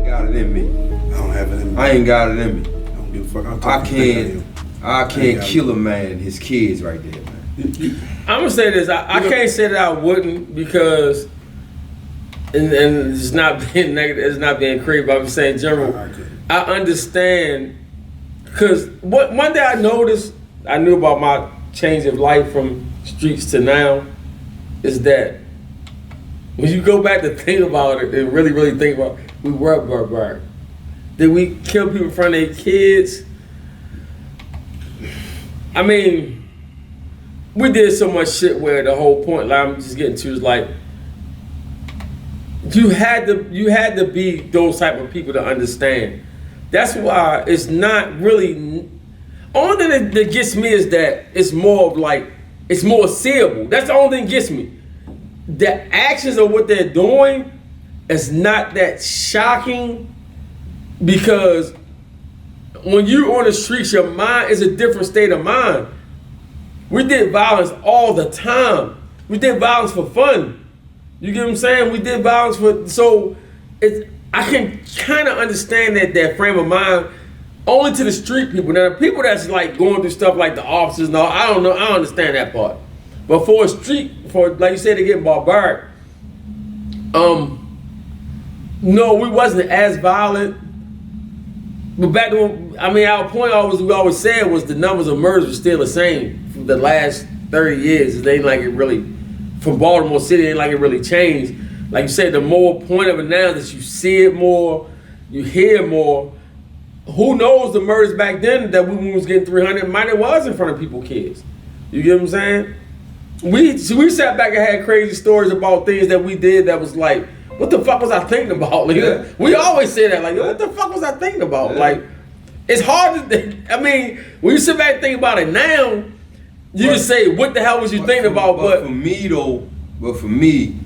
Got it in me. I don't have it in me. I ain't got it in me. I don't give a fuck. I can't kill a man and his kids right there, man. I'm gonna say this. I can't say that I wouldn't because, and it's not being negative, it's not being crazy, but I'm saying general. I understand because one day I noticed, I knew about my change of life from streets to now, is that when you go back to think about it and really, really think about it, we were barbaric. Did we kill people in front of their kids? I mean, we did so much shit where the whole point, like I'm just getting to, is like you had to be those type of people to understand. That's why it's not really. Only thing that gets me is that it's more of like it's more seeable. That's the only thing that gets me. The actions of what they're doing is not that shocking because when you're on the streets, your mind is a different state of mind. We did violence all the time. We did violence for fun. You get what I'm saying? We did violence so I can kind of understand that frame of mind only to the street people. Now the people that's like going through stuff like the officers and all, I don't know, I don't understand that part. But for a street, for like you said, to get barbaric, no, we wasn't as violent. But back then, I mean, our point we always said was the numbers of murders were still the same for the last 30 years. It ain't like it really, from Baltimore City, it ain't like it really changed. Like you said, the more point of it now is that you see it more, you hear more. Who knows the murders back then that we was getting 300 might it was in front of people's kids. You get what I'm saying? We sat back and had crazy stories about things that we did that was like, what the fuck was I thinking about? Like, we always say that, like, what the fuck was I thinking about? Yeah. Like, it's hard to, I mean, when you sit back and think about it now, you can say, what the hell was you thinking about? But for me,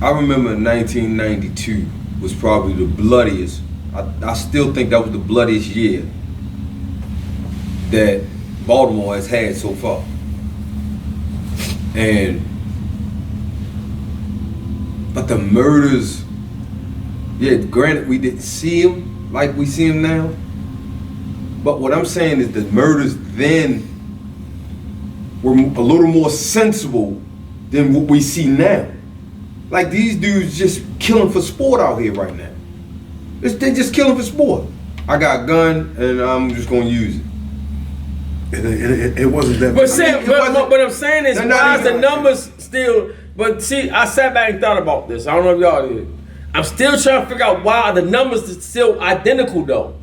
I remember 1992 was probably the bloodiest. I still think that was the bloodiest year that Baltimore has had so far. But the murders, yeah, granted we didn't see them like we see them now. But what I'm saying is the murders then were a little more sensible than what we see now. Like these dudes just killing for sport out here right now. They just killing for sport. I got a gun and I'm just gonna use it. It wasn't that. But what I'm saying is, why is the numbers still? But see, I sat back and thought about this. I don't know if y'all did. I'm still trying to figure out why the numbers are still identical though.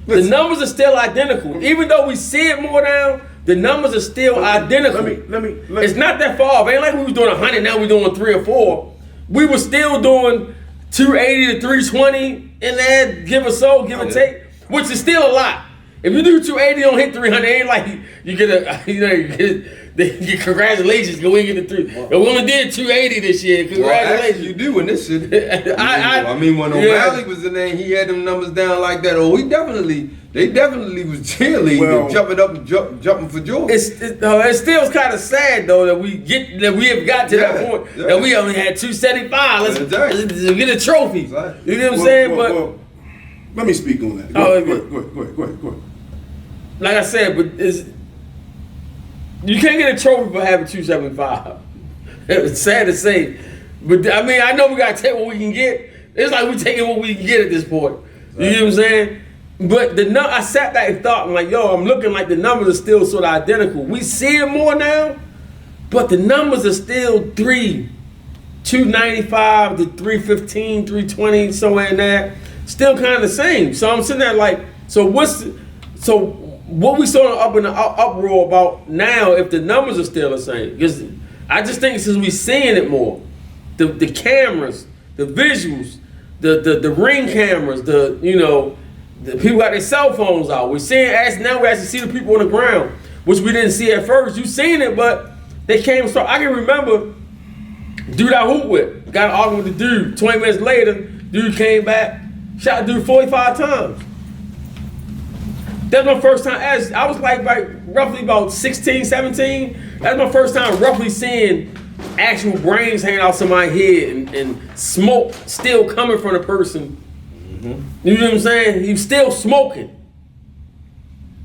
The numbers are still identical. Even though we see it more now, the numbers are still identical. Let me. It's not that far off. It ain't like we was doing 100, now we're doing 3 or 4. We were still doing 280 to 320 in there, give or take, which is still a lot. If you do 280, don't hit 300, it ain't like you get congratulations, go in and get the 3. We only did 280 this year. Congratulations. Well, you do in this city. I mean, when O'Malley was in there, he had them numbers down like that. Oh, they definitely was cheerleading, jumping up and jumping for joy. It still kind of sad though that we have got to that point that we only had 275. Let's get a trophy. Right. You know what I'm saying? But let me speak on that. Go ahead. Like I said, but you can't get a trophy for having 275. It's sad to say, but I mean, I know we gotta take what we can get. It's like we taking what we can get at this point. You know what I'm saying? But I sat back and thought, I'm like, yo, I'm looking like the numbers are still sort of identical. We see it more now, but the numbers are still 295 to 315, 320, somewhere in there. Still kind of the same. So I'm sitting there like, what we sort of up in the uproar about now if the numbers are still the same? Because I just think since we seeing it more, the cameras, the visuals, the ring cameras, the people got their cell phones out. We're seeing now we actually see the people on the ground, which we didn't see at first. You seen it, but they came. So I can remember dude I hoop with got an argument with the dude. 20 minutes later, dude came back, shot dude 45 times. That's my first time. I was like roughly about 16, 17. That's my first time roughly seeing actual brains hanging out somebody's head and smoke still coming from the person. You know what I'm saying? He was still smoking.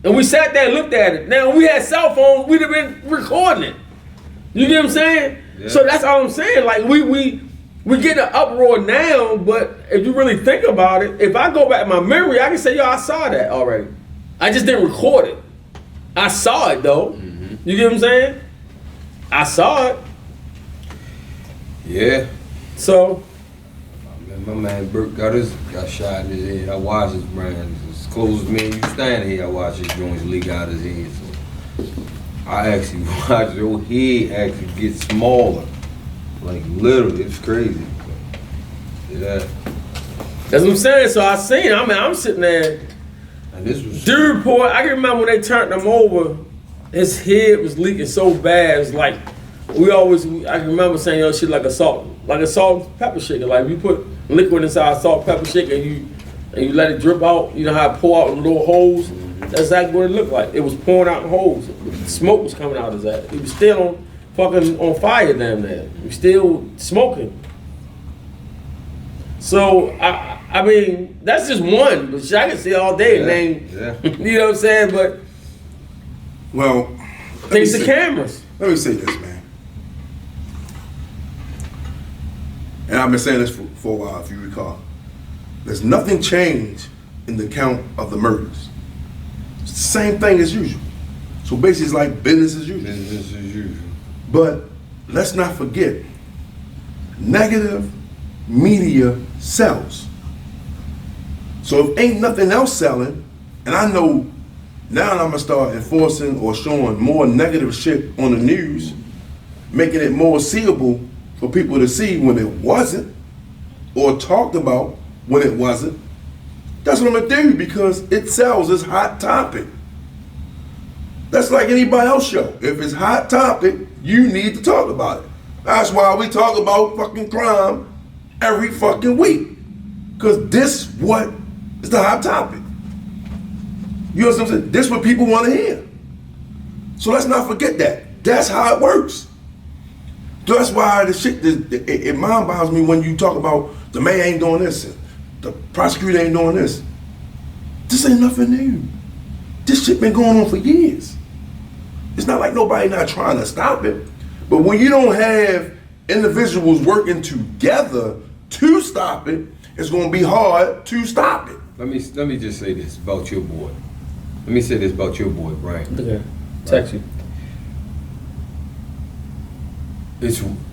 And we sat there and looked at it. Now, if we had cell phones, we'd have been recording it. You get what I'm saying? Yeah. So that's all I'm saying. Like, we get an uproar now, but if you really think about it, if I go back in my memory, I can say, yo, I saw that already. I just didn't record it. I saw it, though. You get what I'm saying? I saw it. Yeah. So... My man Bert got shot in his head. I watched his brain. As close as me and you standing here, I watched his joints leak out his head. So I actually watched your head actually get smaller. Like literally, it's crazy. Yeah. That's what I'm saying. So I seen. I mean, I'm sitting there. And this was Dude, report. I can remember when they turned him over. His head was leaking so bad. It's like I can remember saying, yo, shit like a salt and pepper shaker. Like you put liquid inside a salt and pepper shaker and you let it drip out. You know how it pour out in little holes? That's exactly what it looked like. It was pouring out in holes. Smoke was coming out of that. He was still on fire damn there. He was still smoking. So I mean, that's just one, but I can see all day and name you know what I'm saying? But well, thanks to cameras. Let me say this, man. And I've been saying this for a while, if you recall. There's nothing changed in the count of the murders. It's the same thing as usual. So basically, it's like business as usual. business as usual. But let's not forget, negative media sells. So if ain't nothing else selling, and I know now I'm gonna start enforcing or showing more negative shit on the news, making it more seeable for people to see when it wasn't, or talked about when it wasn't. That's what I'm gonna do because it sells. It's hot topic. That's like anybody else show. If it's hot topic, you need to talk about it. That's why we talk about fucking crime every fucking week. Cause this what is the hot topic. You know what I'm saying? This what people want to hear. So let's not forget that. That's how it works. That's why the shit, it mind boggles me when you talk about the man ain't doing this and the prosecutor ain't doing this. This ain't nothing new. This shit been going on for years. It's not like nobody not trying to stop it. But when you don't have individuals working together to stop it, it's gonna be hard to stop it. Let me just say this about your boy. Let me say this about your boy, Brian. Okay. Text you.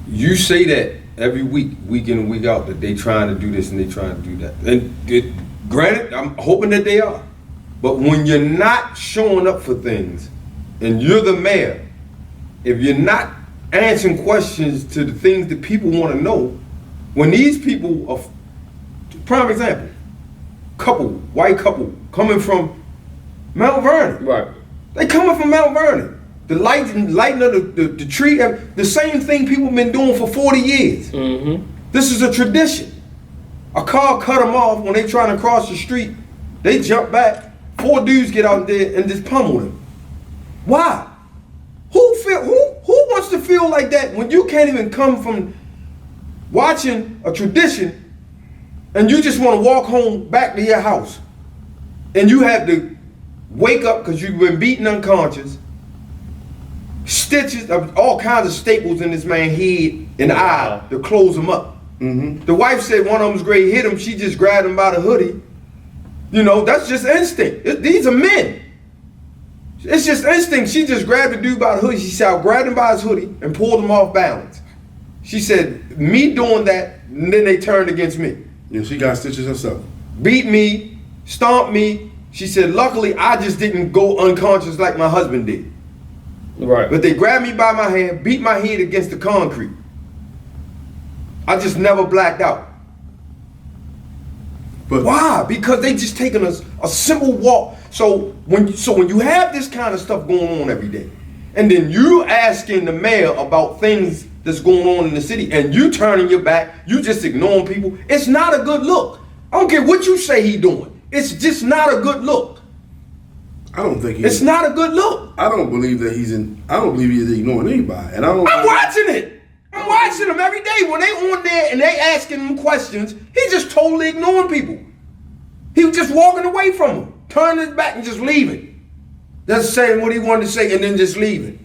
You say that every week in and week out, that they trying to do this and they trying to do that. And granted, I'm hoping that they are. But when you're not showing up for things and you're the mayor, if you're not answering questions to the things that people want to know, when these people are, prime example, white couple coming from Mount Vernon. Right. They coming from Mount Vernon. The lighting of the tree, the same thing people been doing for 40 years. Mm-hmm. This is a tradition. A car cut them off when they trying to cross the street. They jump back. 4 dudes get out there and just pummel them. Why? Who wants to feel like that when you can't even come from watching a tradition and you just want to walk home back to your house and you have to wake up because you've been beaten unconscious, stitches, all kinds of staples in this man's head and eye to close him up. Mm-hmm. The wife said one of them's great hit him. She just grabbed him by the hoodie. You know, that's just instinct. These are men. It's just instinct. She just grabbed the dude by the hoodie. She said, I grabbed him by his hoodie and pulled him off balance. She said, me doing that, and then they turned against me. Yeah, she got stitches herself. Beat me, stomped me. She said, luckily, I just didn't go unconscious like my husband did. Right. But they grabbed me by my hand, beat my head against the concrete. I just never blacked out. But why? Because they just taking a simple walk. So when you have this kind of stuff going on every day, and then you asking the mayor about things that's going on in the city, and you turning your back, you just ignoring people, it's not a good look. I don't care what you say he doing. It's just not a good look. I don't think it's not a good look. I don't believe that I don't believe he's ignoring anybody. And I'm watching it. I'm watching them every day. When they on there and they asking him questions, he's just totally ignoring people. He was just walking away from them, turning his back and just leaving. Just saying what he wanted to say and then just leaving.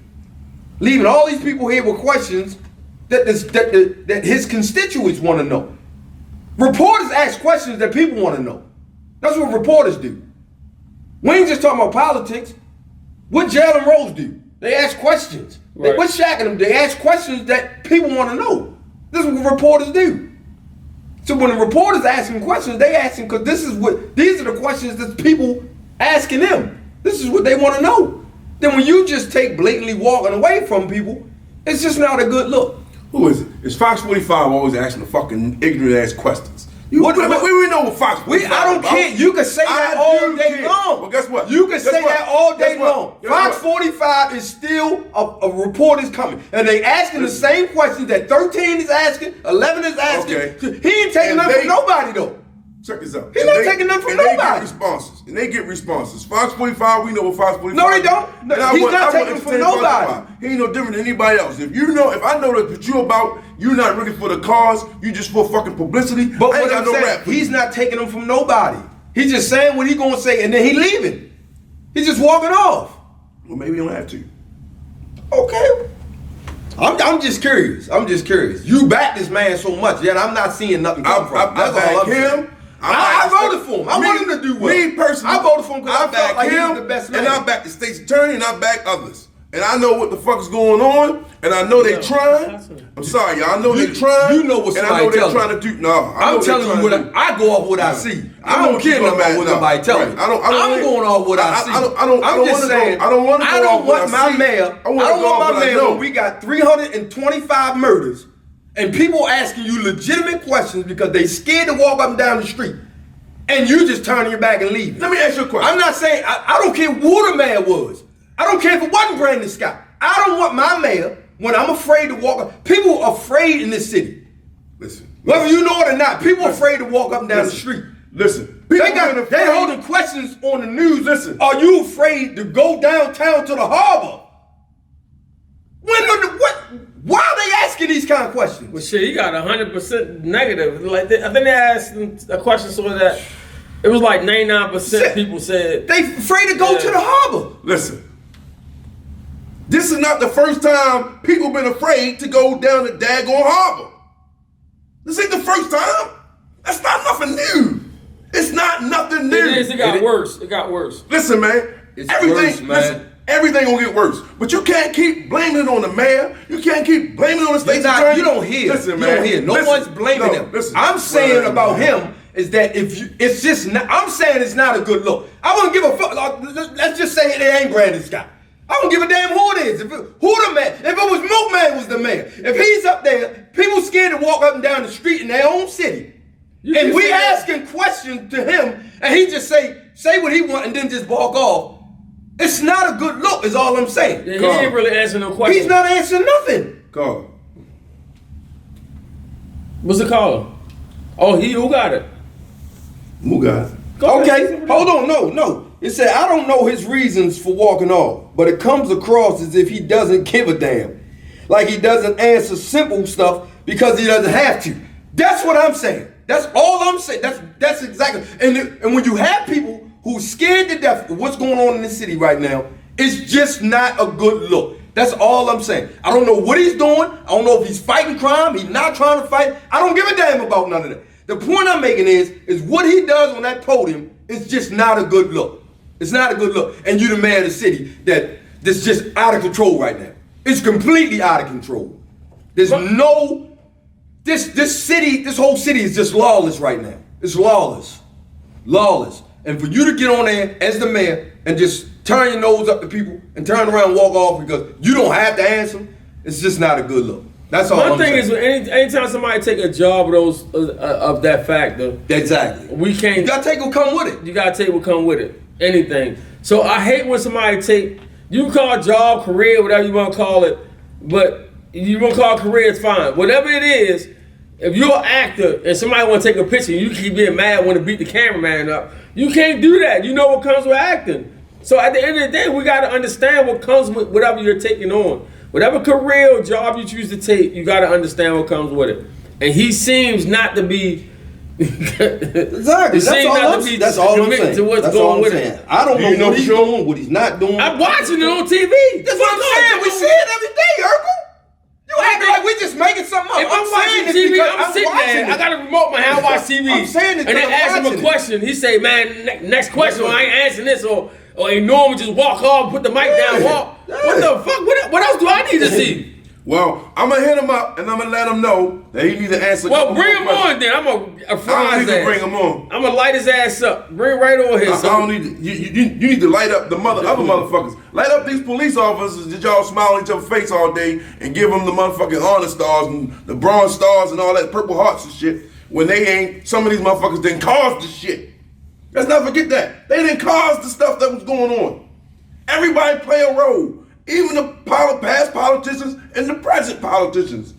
Leaving all these people here with questions that his constituents want to know. Reporters ask questions that people want to know. That's what reporters do. We ain't just talking about politics. What Jalen Rose do? They ask questions. Right. What's Shaq and them? They ask questions that people want to know. This is what reporters do. So when the reporters asking questions, they asking because these are the questions that people asking them. This is what they want to know. Then when you just take blatantly walking away from people, it's just not a good look. Who is it? It's Fox 45 always asking the fucking ignorant ass questions. We know what Fox 45 I don't care. You can say that all day long. Well, guess what? You can say that all day long. Fox 45 is still a report is coming. And they asking the same questions that 13 is asking, 11 is asking. Okay. He ain't taking nothing from nobody though. Check this out. He's not taking nothing from nobody. They get responses. Fox 45, we know what Fox 45 No, they don't. No, he's not taking them from nobody. He ain't no different than anybody else. If I know that what you about, you're not really for the cause, you just for fucking publicity. But I ain't what got I'm no saying, rap for you. he's not taking them from nobody. He's just saying what he gonna say and then he leaving. He's just walking off. Well, maybe you don't have to. Okay. I'm just curious. You back this man so much, yet I'm not seeing nothing come from him. That's all I'm saying. I voted for him. I want him to do well. Me personally, I voted for him because I felt like he him, was the best man. and I back the state's attorney, and I back others. And I know what the fuck is going on, and I know they trying. I'm sorry, y'all. I know they trying. You know what and I know somebody they're trying to do. No, I'm telling you what I go off what I see. I don't care about what nobody telling me. I'm going off what I see. I'm just saying. I don't want to. I don't want my mayor. I don't want my mayor when we got 325 murders and people asking you legitimate questions because they scared to walk up and down the street. And you just turning your back and leaving. Let me ask you a question. I'm not saying, I don't care who the mayor was. I don't care if it wasn't Brandon Scott. I don't want my mayor, when I'm afraid to walk up. People are afraid in this city. Listen. Whether you know it or not, people are afraid to walk up and down the street. Listen. They holding questions on the news. Listen. Are you afraid to go downtown to the harbor? Why are they asking these kind of questions? Well, shit, he got 100% negative. Like I think they asked him a question so that it was like 99% people said they afraid to go to the harbor. Listen, this is not the first time people been afraid to go down the daggone harbor. This ain't the first time. That's not nothing new. It's not nothing new. It is. It got worse. It got worse. Listen, man. It's worse, man. Listen, everything gonna get worse. But you can't keep blaming it on the mayor. You can't keep blaming it on the state's attorney. You don't hear. Listen, you man. don't hear. No one's blaming him. I'm saying about him is that it's just not, I'm saying it's not a good look. I wouldn't give a fuck. Let's just say it ain't Brandon Scott. I don't give a damn who it is. Who the man? If it was Milkman was the mayor. If he's up there, people scared to walk up and down the street in their own city. And we asking questions to him, and he just say what he want and then just walk off. It's not a good look, is all I'm saying. Yeah, he ain't really answering no questions. He's not answering nothing. Call. What's the caller? Oh, who got it? Who got it? Okay, hold on, no. It said, I don't know his reasons for walking off, but it comes across as if he doesn't give a damn. Like he doesn't answer simple stuff because he doesn't have to. That's what I'm saying. That's all I'm saying. That's exactly. And when you have people who's scared to death of what's going on in the city right now, it's just not a good look. That's all I'm saying. I don't know what he's doing. I don't know if he's fighting crime. He's not trying to fight. I don't give a damn about none of that. The point I'm making is what he does on that podium is just not a good look. It's not a good look. And you're the mayor of the city that's just out of control right now. It's completely out of control. There's this whole city is just lawless right now. It's lawless. Lawless. And for you to get on there as the mayor and just turn your nose up to people and turn around and walk off because you don't have to answer them, it's just not a good look. That's all I'm saying. My thing is, anytime somebody take a job of that factor, exactly. We can't. You gotta take what come with it. You gotta take what come with it. Anything. So I hate when somebody take. You can call it job, career, whatever you want to call it, but you want to call it career, it's fine. Whatever it is, if you're an actor and somebody want to take a picture, you keep being mad when to beat the cameraman up. You can't do that. You know what comes with acting. So at the end of the day, we got to understand what comes with whatever you're taking on. whatever career or job you choose to take, you got to understand what comes with it. And he seems not to be. Exactly. That's all I'm saying. To what's That's going all I'm with saying. it. I don't know what he's doing, what he's not doing. I'm watching it on TV. That's what I'm saying. We see it every day, Urkel. You act like we just making something up. If I'm watching TV, I'm sitting there. I got a remote my hand, watch TV. I'm saying it and then ask him a question. He say, "Man, next question. I ain't answering this." Or ignore him, just walk off, put the mic down, walk. Yeah. What the fuck? What else do I need to see? Well, I'm gonna hit him up and I'm gonna let him know that he need to answer. Well, bring him on then. I'm gonna fry I don't his need to ass. bring him on. I'm gonna light his ass up. Bring right on here. I don't need to, you need to light up the other motherfuckers. Light up these police officers that y'all smile on each other's face all day and give them the motherfucking honor stars and the bronze stars and all that purple hearts and shit when they ain't, some of these motherfuckers didn't cause the shit. Let's not forget that. They didn't cause the stuff that was going on. Everybody play a role. Even the past politicians and the present politicians.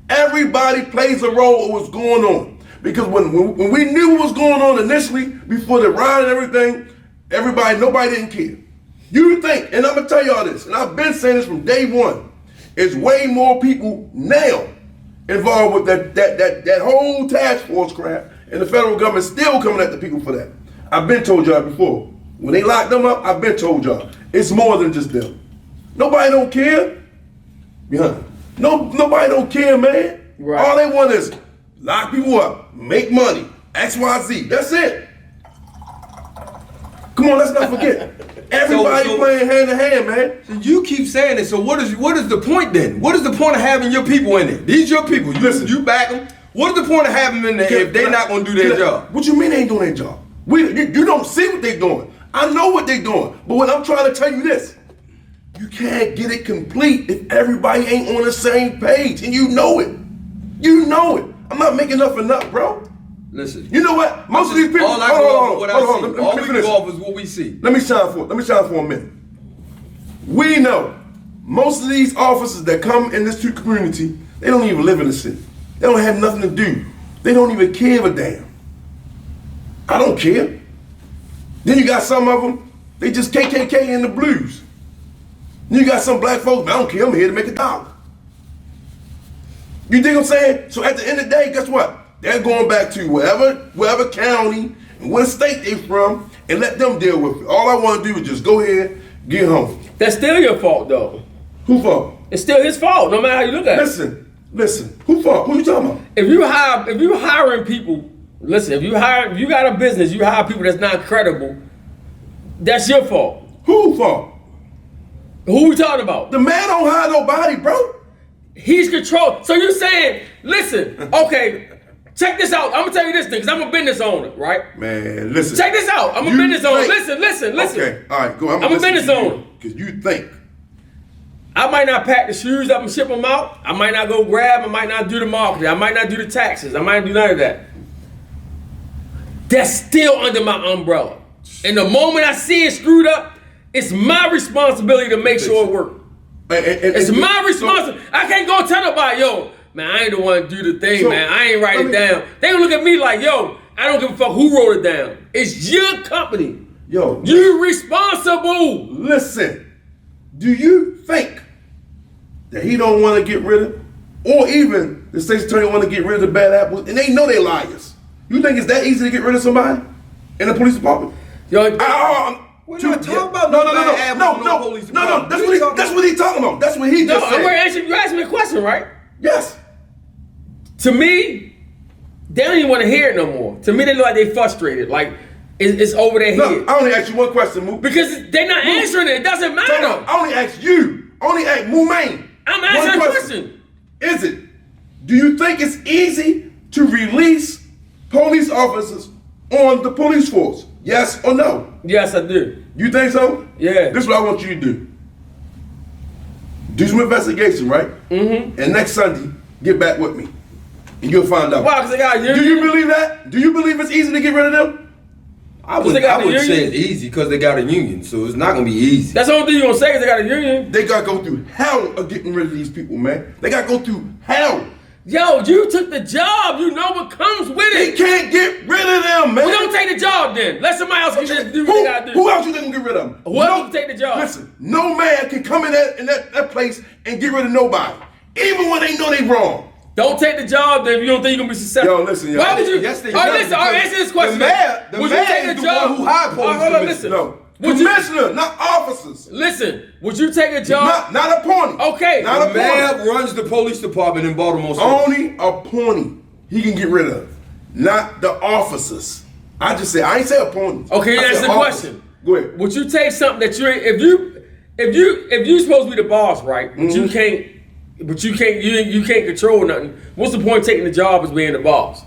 Everybody plays a role of what's going on. Because when we knew what was going on initially, before the riot and everything, nobody didn't care. You think, and I'm gonna tell y'all this, and I've been saying this from day one, it's way more people now involved with that whole task force crap, and the federal government still coming at the people for that. I've been told y'all before. When they locked them up, I've been told y'all. It's more than just them. Nobody don't care. Yeah. Nobody don't care, man. Right. All they want is lock people up, make money, XYZ. That's it. Come on, let's not forget. Everybody playing hand in hand, man. So you keep saying it. So what is the point then? What is the point of having your people in there? These your people. Listen. You back them. What is the point of having them in there if they're not going to do their job? What you mean they ain't doing their job? You don't see what they doing. I know what they doing. But what I'm trying to tell you this. You can't get it complete if everybody ain't on the same page, and you know it. You know it. I'm not making nothing up, bro. Listen. You know what? Most of these people. All I go off is what I see. All we finish. go off is what we see. Let me shine for a minute. We know most of these officers that come in this community, they don't even live in the city. They don't have nothing to do. They don't even care a damn. I don't care. Then you got some of them, they just KKK in the blues. You got some black folks, I don't care, I'm here to make $1. You dig what I'm saying? So at the end of the day, guess what? They're going back to wherever county and what state they from and let them deal with it. All I want to do is just go ahead, get home. That's still your fault, though. Who fault? It's still his fault, no matter how you look at it. Listen. Who fault? Who you talking about? If you hiring people, listen. If you got a business, you hire people that's not credible. That's your fault. Who fault? Who we talking about? The man don't hire nobody, bro. He's controlled. So you saying, listen, okay, check this out. I'm gonna tell you this thing, because I'm a business owner, right? Man, listen. Check this out. I'm a business owner. Listen. Okay, all right, go. I'm a business owner. Because you think. I might not pack the shoes up and ship them out. I might not go grab. I might not do the marketing. I might not do the taxes. I might do none of that. That's still under my umbrella. And the moment I see it screwed up, it's my responsibility to make sure it works. It's my responsibility. I can't go tell nobody, yo, man, I ain't the one to do the thing, man. I ain't write it down. They gonna look at me like, yo, I don't give a fuck who wrote it down. It's your company. Yo, you're responsible. Listen, do you think that he don't want to get rid of, or even the state's attorney want to get rid of the bad apples, and they know they liars? You think it's that easy to get rid of somebody in the police department? Yo, we're not talking about no. That's what he's talking about. That's what he just said. I'm gonna answer. You asked me a question, right? Yes. To me, they don't even want to hear it no more. To me, they look like they frustrated. Like it's over their head. I only asked you one question, Moo. Because they're not answering it. It doesn't matter. No, I only asked you. I only asked Moo Main. I'm answering a question. Is it? Do you think it's easy to release police officers on the police force? Yes or no? Yes, I do. You think so? Yeah. This is what I want you to do. Do some investigation, right? Mm-hmm. And next Sunday, get back with me. And you'll find out. Why? Because they got a union? Do you believe that? Do you believe it's easy to get rid of them? I would say it's easy because they got a union, so it's not going to be easy. That's the only thing you're going to say is they got a union. They got to go through hell of getting rid of these people, man. They got to go through hell. Yo, you took the job. You know what comes with He it. can't get rid of them, man. Well, don't take the job then. Let somebody else do what they gotta do. Who else you think can get rid of them? Who else can take the job? Listen, no man can come in that place and get rid of nobody, even when they know they wrong. Don't take the job then if you don't think you're gonna be successful. Yo, listen, yo. Why would you? Yes, they all right, do, listen. All right, answer this question. the mayor would you take is the the job? one who hired police Hold on, commissioner. listen. No, Would you- commissioner, not officers. Listen, would you take a job? Not appointed. Okay. Not The appointed. mayor runs the police department in Baltimore City. Only appointed he can get rid of, not the officers. I just say I ain't say appointed. Okay, I that's said the officers. question. Go ahead. Would you take something that you're if you're supposed to be the boss, right? But you can't. But you can't control nothing. What's the point of taking the job as being the boss?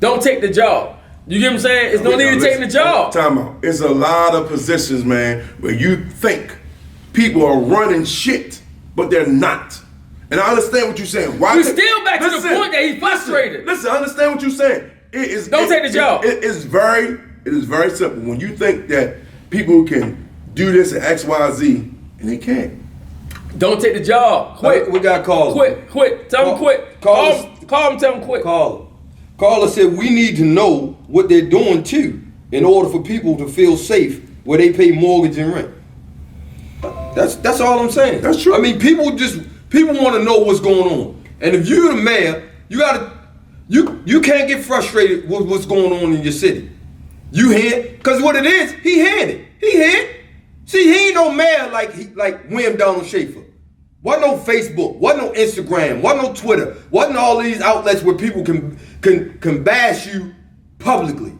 Don't take the job. You get what I'm saying? It's no need to taking the job. Time out. It's a lot of positions, man, where you think people are running shit, but they're not. And I understand what you're saying. Why? You're still back to the point that he's frustrated. Listen, I understand what you're saying. Don't take the job. It is very simple. When you think that people can do this at X, Y, Z, and they can't. Don't take the job. Quit. We got callers. Quit. Tell them quit. Call Call them. Tell them quit. Caller said we need to know what they're doing too in order for people to feel safe where they pay mortgage and rent. That's all I'm saying. That's true. I mean, people want to know what's going on. And if you're the mayor, you can't get frustrated with what's going on in your city. You hear? Because what it is, he had it. He had. See, he ain't no mayor like William Donald Schaefer. Wasn't no Facebook, wasn't no Instagram, wasn't no Twitter, wasn't all these outlets where people can bash you publicly.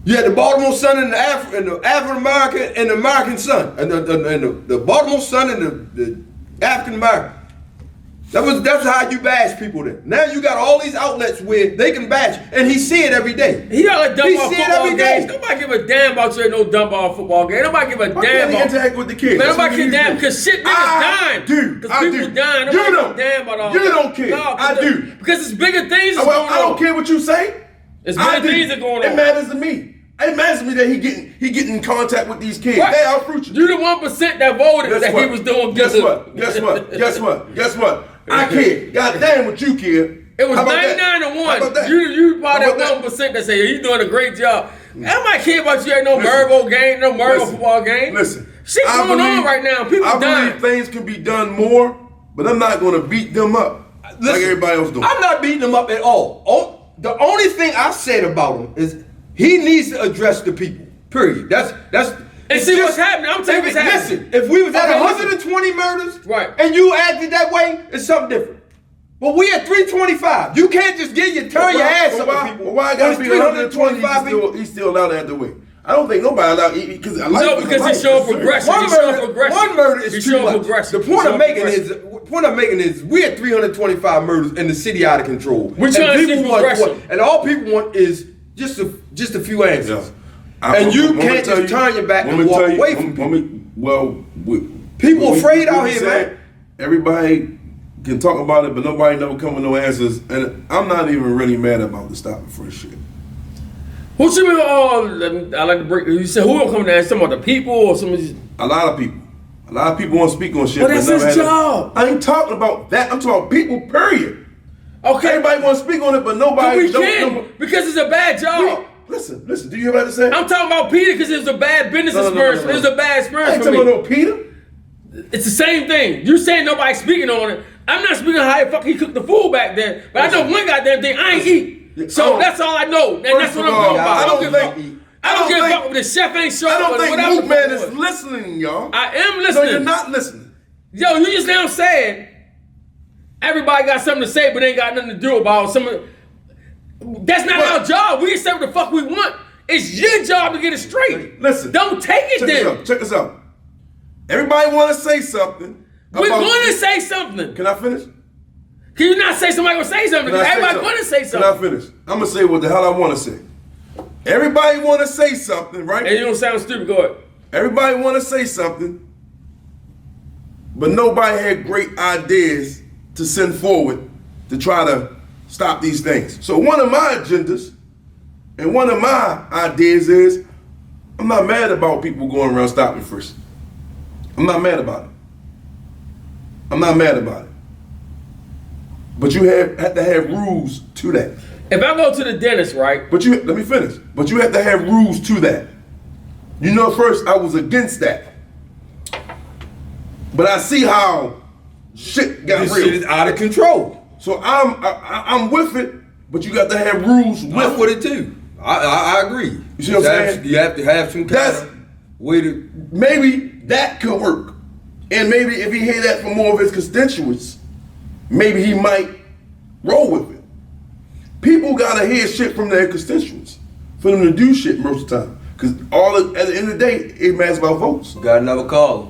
You had the Baltimore Sun and the African American and the American Sun, and the Baltimore Sun and the African American. That's how you bash people then. Now you got all these outlets where they can bash, and he see it every day. He got a dumb He ball see it football every day. games. Nobody give a damn about you at no dumb ball football game. Nobody give a Why damn can't he about. interact with the kids? Man, That's nobody what he can damn do. because shit niggas I dying. do. Because I people do. dying. You Nobody give don't. a damn about all You that. don't care. No, I do. Because it's bigger things that's Well, going I don't on. care what you say. It's I bigger do. things that going It on. matters to me. It matters to me that he getting in contact with these kids. Right. They outfruit you. You the 1% that voted Guess that what? he was doing Guess good. what? Guess what? Guess what? Guess what? I care. God damn what you care. It was How about that? 99 to How about 1. that? You part How of about that 1% that say he's doing a great job. Nobody care about you at no Mervo game, no Mervo Listen. football game. Listen. Shit I going on believe- right now. People I dying. believe things can be done more, but I'm not going to beat them up like Listen, everybody else doing. I'm not beating him up at all. The only thing I said about him is he needs to address the people. Period. That's. And see what's happening. I'm telling you what's happening. Listen, if we was at Okay, 120 murders, Right. and you acted that way, it's something different. But we at 325. You can't just turn your ass up to people. Why I gotta When be it's 120? He's still allowed to have to wait. I don't think nobody allowed because No, because he's showing progression. One He's showing murder, progression. one murder is He's too showing much. progression. The He's point showing I'm making is we at 325 murders and the city out of control. We're trying to see progression. And all people want is just a few answers. Yeah. And you Let me can't tell just turn your back let and me walk tell you- away from people. People what we- afraid what out we here, said, man. Everybody can talk about it, but nobody never come with no answers. And I'm not even really mad about the stop and frisk shit. Who should we I like to break. You said who will come down? Some of the people or some of these. A lot of people. A lot of people want to speak on shit. But that's never his had a- job. I ain't talking about that. I'm talking about people, period. Okay. Everybody want to speak on it, but But nobody. we can because it's a bad job. Wait, listen. Do you hear what I just said? I'm talking about Peter because it was a bad business No. experience. It was a bad I experience ain't for talking me. about no Peter. It's the same thing. You saying nobody's speaking on it. I'm not speaking on how the fuck he cooked the food back then. But I know one goddamn thing I ain't eat. So that's all I know. And that's what I'm talking about. I don't give a fuck. think. I don't give a fuck if the chef ain't showing I don't up or think whatever. Mook Man the is fuck it was. listening, y'all. I am No, listening. you're not listening. Yo, you just now saying everybody got something to say, but ain't got nothing to do about some of. That's not What? our job. We can say what the fuck we want. It's your job to get it straight. Listen. Don't take it Check this then. out. Check this out. Everybody want to say something. We're about- going to say something. Can I finish? Can you not say somebody gonna say something? Can I say Everybody something? going to say Can something. I finish? I'm gonna say what the hell I want to say. Everybody want to say something, right? And you don't sound stupid. Go ahead. Everybody want to say something, but nobody had great ideas to send forward to try to stop these things. So one of my agendas and one of my ideas is I'm not mad about people going around stopping first. I'm not mad about it. I'm not mad about it. But you have to have rules to that. If I go to the dentist, right? But you let me finish. But you have to have rules to that. You know, at first I was against that, but I see how shit got This real. shit is out of control. So I'm with it, but you got to have rules I'm with with it too. I agree. You see what I'm saying? You have to have some kind That's- of way to. Maybe that could work, and maybe if he hear that from more of his constituents, maybe he might roll with it. People gotta hear shit from their constituents for them to do shit most of the time. Cause at the end of the day, it matters about votes. Got another caller.